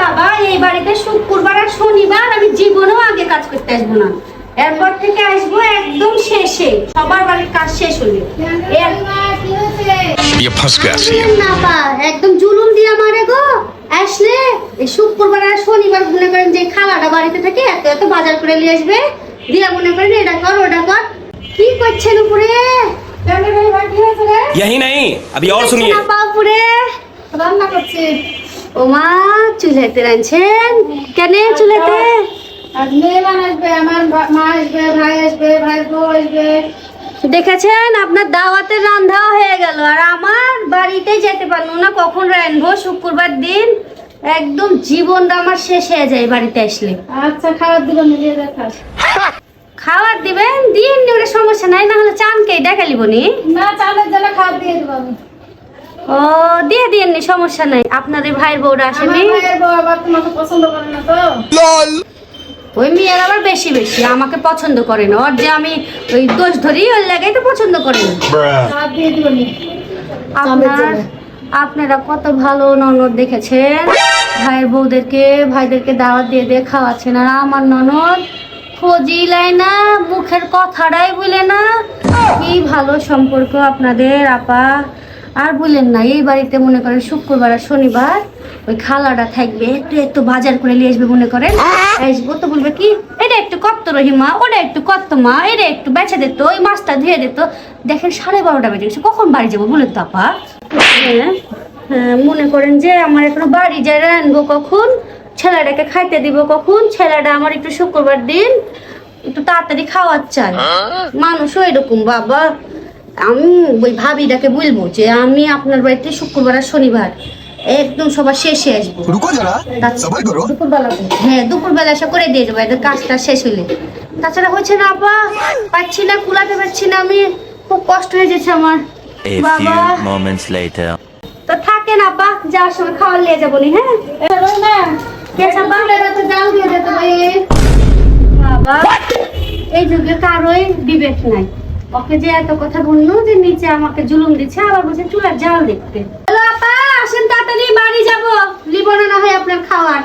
বাবা, এই বাড়িতে শুক্রবার আর শনিবার আমি জীবনেও আগে কাজ করতে আসবো না। এরপর থেকে আসবো একদম শেষে, সবার বাড়ির কাজ শেষ হলে। না পা, একদম জুলুম দিয়া মারে গো। আসলে এই শুক্রবার আর শনিবার মনে করেন যে খালাটা বাড়িতে থাকে, এত এত বাজার করে নিয়ে আসবে, দিয়া মনে করেন এটা কর ওটা কর। কি করছেন উপরে? यही नहीं अभी और सुनिए। উপরে রান্না করছি। ও মা, চুলাইতে রাঁধছেন কেন? চুলাইতে আজ মেহমান আসবে, আমার মা আসবে, ভাই আসবে, ভাই বউ আসবে। দেখেছেন, আপনার দাওয়াতের রান্ধাও হয়ে গেল, আর আমার বাড়িতে যেতে পারলো না। কখন রাঁধবো শুক্রবার দিন? একদম জীবনটা আমার শেষ হয়ে যায় বাড়িতে আসলে। আচ্ছা, খাবার দিব, মিলিয়ে দেখা। খাবার দিবেন, দিন ওটা সমস্যা নাই, না হলে চানকেই দেখালিব নি। না, চালের জন্য খাবার দিয়ে দেবো আমি। ও দিয়ে দিন, সমস্যা নাই। আপনাদের ভাইয়ের বউরা আসেনি? আমার ভাইয়ের বউ আবার তোমাকে পছন্দ করে না তো। ওই মেয়ের আবার বেশি বেশি আমাকে পছন্দ করে না। ওর যে আমি ওই দোষ ধরি, ওর লাগাই তো পছন্দ করে না। খাবার দিয়ে দিব নি। আপনারা কত ভালো ননদ দেখেছেন, ভাইয়ের বউদেরকে ভাইদেরকে দাওয়াত দিয়ে দিয়ে খাওয়াচ্ছেন। আর আমার ননদ খোঁজই লাই না, মুখের কথাটাই বলে না। কি ভালো সম্পর্ক আপনাদের আপা। আর বললেন না, এই বাড়িতে মনে করেন শুক্রবার আর শনিবার ওই খালাটা থাকবে, একটু একটু বাজার করে নিয়ে আসবে। মনে করেন আসবো তো বলবে কি, এটা একটু কত রহিমা, ওটা একটু কত মা, এটা একটু বেছে দিত, ওই মাছটা ধুয়ে দিত। দেখেন 12:30 বেজে গেছে, কখন বাড়ি যাবো বলেন তো আপা? হ্যাঁ, মনে করেন যে আমার এখনো বাড়ি যাই রানবো কখন, ছেলেটাকে খাইতে দিব কখন। ছেলেটা আমার একটু শুক্রবার দিন একটু তাড়াতাড়ি খাওয়ার চাই। মানুষও এরকম বাবা। আমি ওই ভাবিটাকে বলবো যে আমি আপনার বাড়িতে শুক্রবার আর শনিবার একদম সবার শেষে আসবো। দুপুরবেলা করে। হ্যাঁ, দুপুরবেলা এসে করে দিয়ে যাবো, এদের কাজটা শেষ হলে। তাছাড়া হচ্ছে না আপা, পাচ্ছি না, কুলাতে পারছি না আমি, খুব কষ্ট হয়ে যাচ্ছে আমার বাবা। তো থাকেন আপা, যাওয়ার সময় খাওয়ার নিয়ে যাবো নি। হ্যাঁ রহিমা, কে চাপা? তো জাল দিয়ে দিতে ভাই। বাবা, এই যুগে কারোই বিবেক নাই। ওকে যে এত কথা বললো যে নিচে আমাকে জুলুম দিচ্ছে, আবার বলছে চুলার জাল দেখতে। হ্যালো আপা, আসেন তাড়াতাড়ি, বাড়ি যাবো, লিবো না হয় আপনার খাওয়ার।